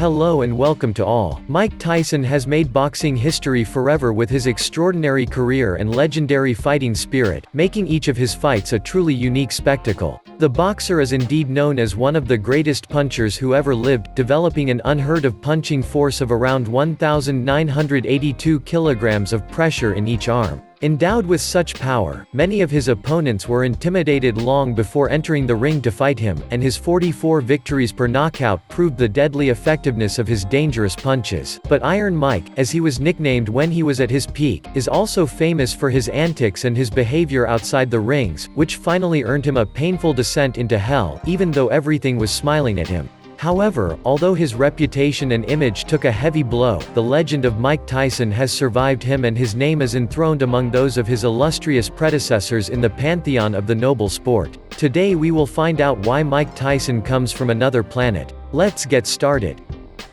Hello and welcome to all. Mike Tyson has made boxing history forever with his extraordinary career and legendary fighting spirit, making each of his fights a truly unique spectacle. The boxer is indeed known as one of the greatest punchers who ever lived, developing an unheard-of punching force of around 1,982 kilograms of pressure in each arm. Endowed with such power, many of his opponents were intimidated long before entering the ring to fight him, and his 44 victories per knockout proved the deadly effectiveness of his dangerous punches. But Iron Mike, as he was nicknamed when he was at his peak, is also famous for his antics and his behavior outside the rings, which finally earned him a painful descent into hell, even though everything was smiling at him. However, although his reputation and image took a heavy blow, the legend of Mike Tyson has survived him and his name is enthroned among those of his illustrious predecessors in the pantheon of the noble sport. Today we will find out why Mike Tyson comes from another planet. Let's get started.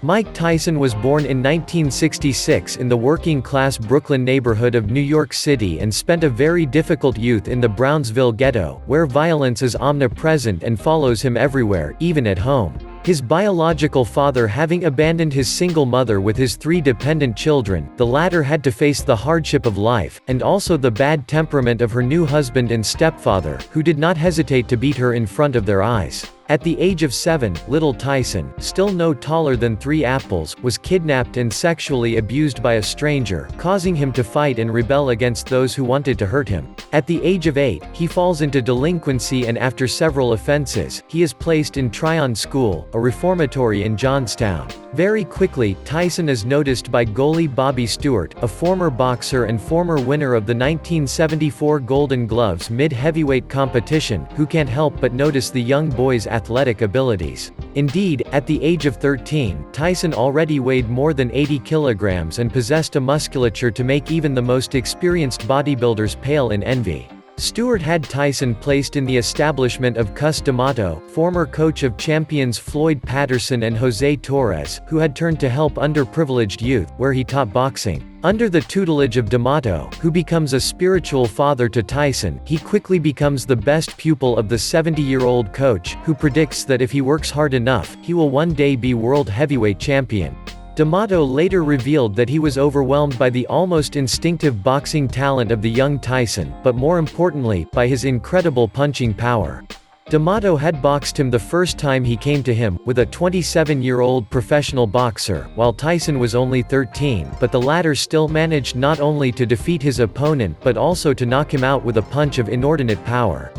Mike Tyson was born in 1966 in the working-class Brooklyn neighborhood of New York City and spent a very difficult youth in the Brownsville ghetto, where violence is omnipresent and follows him everywhere, even at home. His biological father having abandoned his single mother with his 3 dependent children, the latter had to face the hardship of life, and also the bad temperament of her new husband and stepfather, who did not hesitate to beat her in front of their eyes. At the age of 7, little Tyson, still no taller than 3 apples, was kidnapped and sexually abused by a stranger, causing him to fight and rebel against those who wanted to hurt him. At the age of 8, he falls into delinquency and after several offenses, he is placed in Tryon School, a reformatory in Johnstown. Very quickly, Tyson is noticed by goalie Bobby Stewart, a former boxer and former winner of the 1974 Golden Gloves mid-heavyweight competition, who can't help but notice the young boy's athletic abilities. Indeed, at the age of 13, Tyson already weighed more than 80 kilograms and possessed a musculature to make even the most experienced bodybuilders pale in envy. Stewart had Tyson placed in the establishment of Cus D'Amato, former coach of champions Floyd Patterson and Jose Torres, who had turned to help underprivileged youth, where he taught boxing. Under the tutelage of D'Amato, who becomes a spiritual father to Tyson, he quickly becomes the best pupil of the 70-year-old coach, who predicts that if he works hard enough, he will one day be world heavyweight champion. D'Amato later revealed that he was overwhelmed by the almost instinctive boxing talent of the young Tyson, but more importantly, by his incredible punching power. D'Amato had boxed him the first time he came to him, with a 27-year-old professional boxer, while Tyson was only 13, but the latter still managed not only to defeat his opponent but also to knock him out with a punch of inordinate power.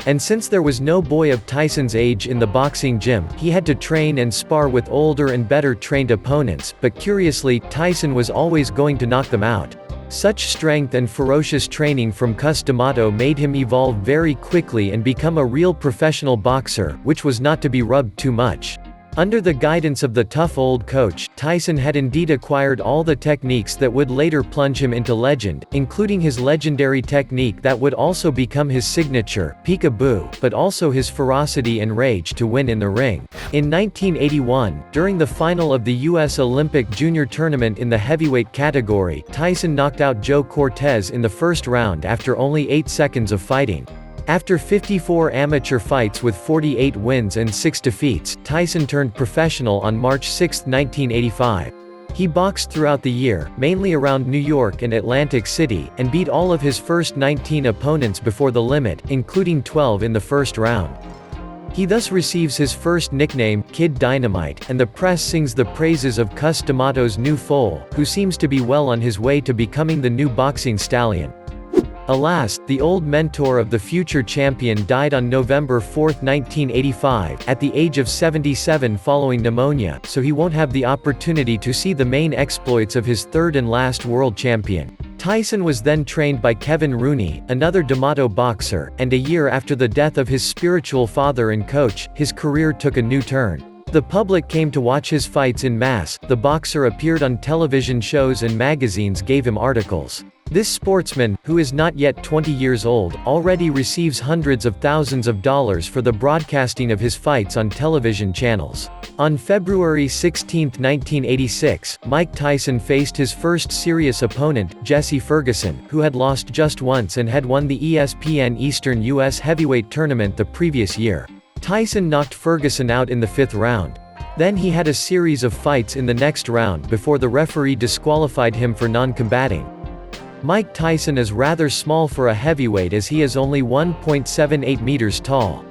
And since there was no boy of Tyson's age in the boxing gym, he had to train and spar with older and better trained opponents, but curiously, Tyson was always going to knock them out. Such strength and ferocious training from Cus D'Amato made him evolve very quickly and become a real professional boxer, which was not to be rubbed too much. Under the guidance of the tough old coach, Tyson had indeed acquired all the techniques that would later plunge him into legend, including his legendary technique that would also become his signature, peekaboo, but also his ferocity and rage to win in the ring. In 1981, during the final of the U.S. Olympic Junior Tournament in the heavyweight category, Tyson knocked out Joe Cortez in the first round after only 8 seconds of fighting. After 54 amateur fights with 48 wins and 6 defeats, Tyson turned professional on March 6, 1985. He boxed throughout the year, mainly around New York and Atlantic City, and beat all of his first 19 opponents before the limit, including 12 in the first round. He thus receives his first nickname, Kid Dynamite, and the press sings the praises of Cus D'Amato's new foal, who seems to be well on his way to becoming the new boxing stallion. Alas, the old mentor of the future champion died on November 4, 1985, at the age of 77 following pneumonia, so he won't have the opportunity to see the main exploits of his third and last world champion. Tyson was then trained by Kevin Rooney, another D'Amato boxer, and a year after the death of his spiritual father and coach, his career took a new turn. The public came to watch his fights in mass, the boxer appeared on television shows and magazines gave him articles. This sportsman, who is not yet 20 years old, already receives hundreds of thousands of dollars for the broadcasting of his fights on television channels. On February 16, 1986, Mike Tyson faced his first serious opponent, Jesse Ferguson, who had lost just once and had won the ESPN Eastern U.S. Heavyweight Tournament the previous year. Tyson knocked Ferguson out in the 5th round. Then he had a series of fights in the next round before the referee disqualified him for non-combating. Mike Tyson is rather small for a heavyweight as he is only 1.78 meters tall.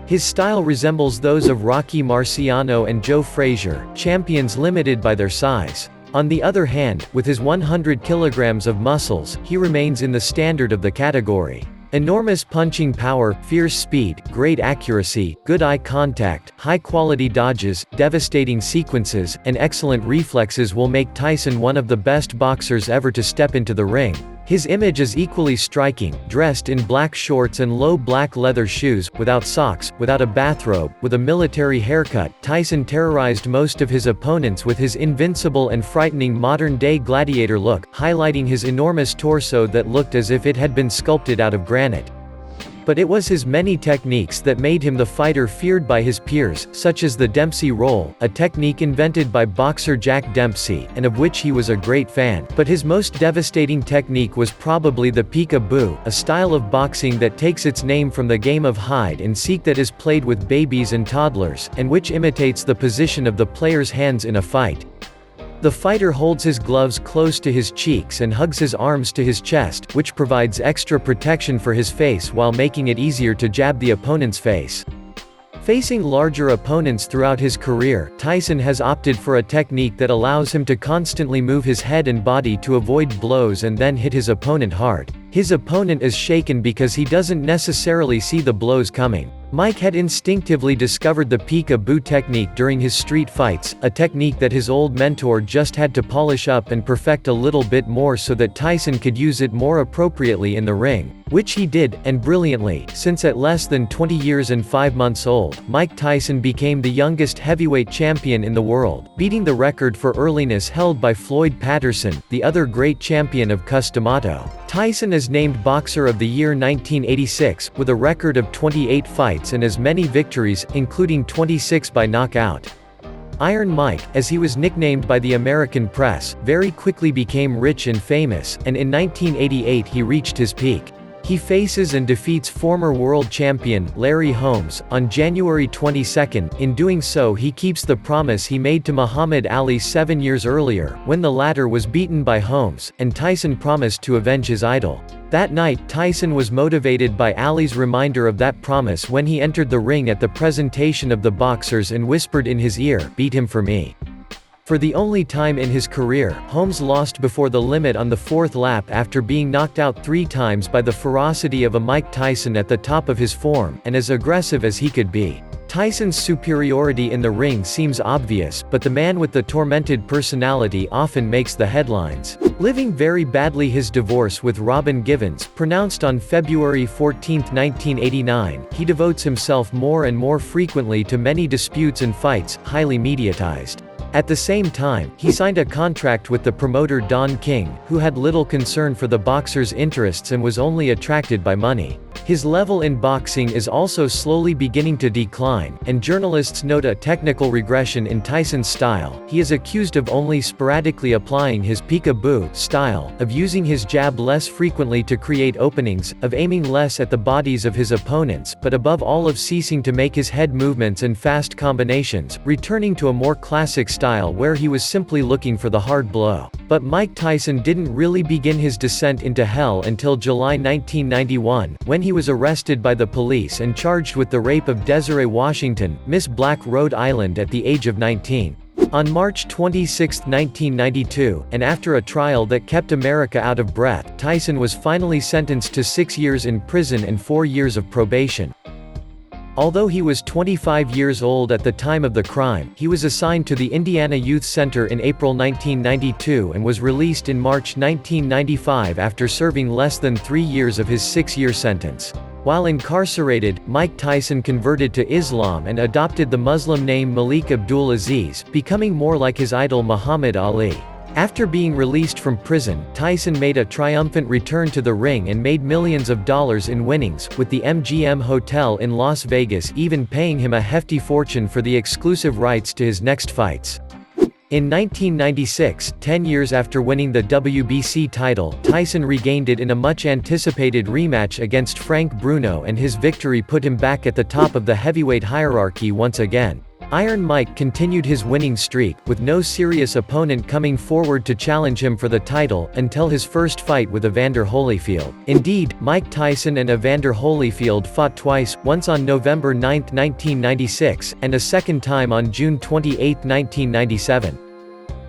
His style resembles those of Rocky Marciano and Joe Frazier, champions limited by their size. On the other hand, with his 100 kilograms of muscles, he remains in the standard of the category. Enormous punching power, fierce speed, great accuracy, good eye contact, high-quality dodges, devastating sequences, and excellent reflexes will make Tyson one of the best boxers ever to step into the ring. His image is equally striking, dressed in black shorts and low black leather shoes, without socks, without a bathrobe, with a military haircut. Tyson terrorized most of his opponents with his invincible and frightening modern-day gladiator look, highlighting his enormous torso that looked as if it had been sculpted out of granite. But it was his many techniques that made him the fighter feared by his peers, such as the Dempsey roll, a technique invented by boxer Jack Dempsey, and of which he was a great fan. But his most devastating technique was probably the peek-a-boo, a style of boxing that takes its name from the game of hide and seek that is played with babies and toddlers, and which imitates the position of the player's hands in a fight. The fighter holds his gloves close to his cheeks and hugs his arms to his chest, which provides extra protection for his face while making it easier to jab the opponent's face. Facing larger opponents throughout his career, Tyson has opted for a technique that allows him to constantly move his head and body to avoid blows and then hit his opponent hard. His opponent is shaken because he doesn't necessarily see the blows coming. Mike had instinctively discovered the peek-a-boo technique during his street fights, a technique that his old mentor just had to polish up and perfect a little bit more so that Tyson could use it more appropriately in the ring, which he did, and brilliantly, since at less than 20 years and 5 months old, Mike Tyson became the youngest heavyweight champion in the world, beating the record for earliness held by Floyd Patterson, the other great champion of Customato. Tyson is named Boxer of the Year 1986, with a record of 28 fights and as many victories, including 26 by knockout. Iron Mike, as he was nicknamed by the American press, very quickly became rich and famous, and in 1988 he reached his peak. He faces and defeats former world champion, Larry Holmes, on January 22. In doing so he keeps the promise he made to Muhammad Ali 7 years earlier, when the latter was beaten by Holmes, and Tyson promised to avenge his idol. That night, Tyson was motivated by Ali's reminder of that promise when he entered the ring at the presentation of the boxers and whispered in his ear, "Beat him for me." For the only time in his career, Holmes lost before the limit on the 4th lap after being knocked out 3 times by the ferocity of a Mike Tyson at the top of his form, and as aggressive as he could be. Tyson's superiority in the ring seems obvious, but the man with the tormented personality often makes the headlines. Living very badly his divorce with Robin Givens, pronounced on February 14, 1989, he devotes himself more and more frequently to many disputes and fights, highly mediatized. At the same time, he signed a contract with the promoter Don King, who had little concern for the boxer's interests and was only attracted by money. His level in boxing is also slowly beginning to decline, and journalists note a technical regression in Tyson's style. He is accused of only sporadically applying his peek-a-boo style, of using his jab less frequently to create openings, of aiming less at the bodies of his opponents, but above all of ceasing to make his head movements and fast combinations, returning to a more classic style where he was simply looking for the hard blow. But Mike Tyson didn't really begin his descent into hell until July 1991, when he was arrested by the police and charged with the rape of Desiree Washington, Miss Black Rhode Island at the age of 19. On March 26, 1992, and after a trial that kept America out of breath, Tyson was finally sentenced to 6 years in prison and 4 years of probation. Although he was 25 years old at the time of the crime, he was assigned to the Indiana Youth Center in April 1992 and was released in March 1995 after serving less than 3 years of his 6-year sentence. While incarcerated, Mike Tyson converted to Islam and adopted the Muslim name Malik Abdul Aziz, becoming more like his idol Muhammad Ali. After being released from prison, Tyson made a triumphant return to the ring and made millions of dollars in winnings, with the MGM Hotel in Las Vegas even paying him a hefty fortune for the exclusive rights to his next fights. In 1996, 10 years after winning the WBC title, Tyson regained it in a much-anticipated rematch against Frank Bruno, and his victory put him back at the top of the heavyweight hierarchy once again. Iron Mike continued his winning streak, with no serious opponent coming forward to challenge him for the title, until his first fight with Evander Holyfield. Indeed, Mike Tyson and Evander Holyfield fought twice, once on November 9, 1996, and a second time on June 28, 1997.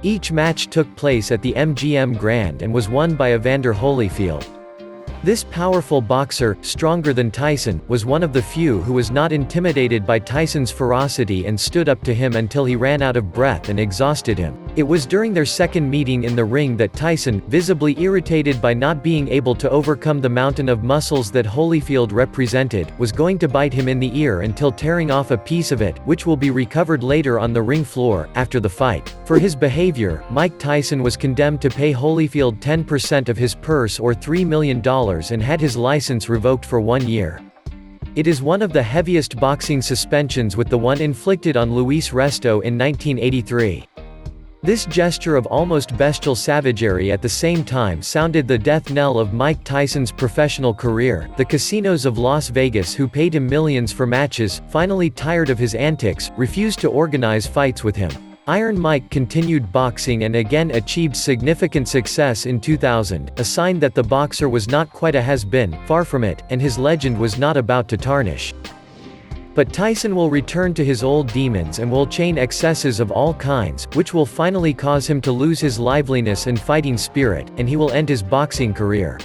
Each match took place at the MGM Grand and was won by Evander Holyfield. This powerful boxer, stronger than Tyson, was one of the few who was not intimidated by Tyson's ferocity and stood up to him until he ran out of breath and exhausted him. It was during their second meeting in the ring that Tyson, visibly irritated by not being able to overcome the mountain of muscles that Holyfield represented, was going to bite him in the ear until tearing off a piece of it, which will be recovered later on the ring floor, after the fight. For his behavior, Mike Tyson was condemned to pay Holyfield 10% of his purse or $3 million and had his license revoked for 1 year. It is one of the heaviest boxing suspensions, with the one inflicted on Luis Resto in 1983. This gesture of almost bestial savagery at the same time sounded the death knell of Mike Tyson's professional career. The casinos of Las Vegas, who paid him millions for matches, finally tired of his antics, refused to organize fights with him. Iron Mike continued boxing and again achieved significant success in 2000, a sign that the boxer was not quite a has-been, far from it, and his legend was not about to tarnish. But Tyson will return to his old demons and will chain excesses of all kinds, which will finally cause him to lose his liveliness and fighting spirit, and he will end his boxing career.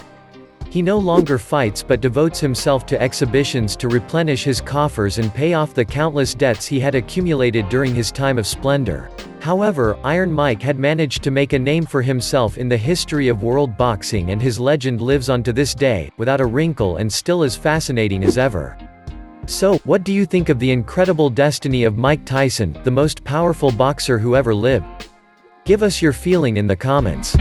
He no longer fights but devotes himself to exhibitions to replenish his coffers and pay off the countless debts he had accumulated during his time of splendor. However, Iron Mike had managed to make a name for himself in the history of world boxing, and his legend lives on to this day, without a wrinkle and still as fascinating as ever. So, what do you think of the incredible destiny of Mike Tyson, the most powerful boxer who ever lived? Give us your feeling in the comments.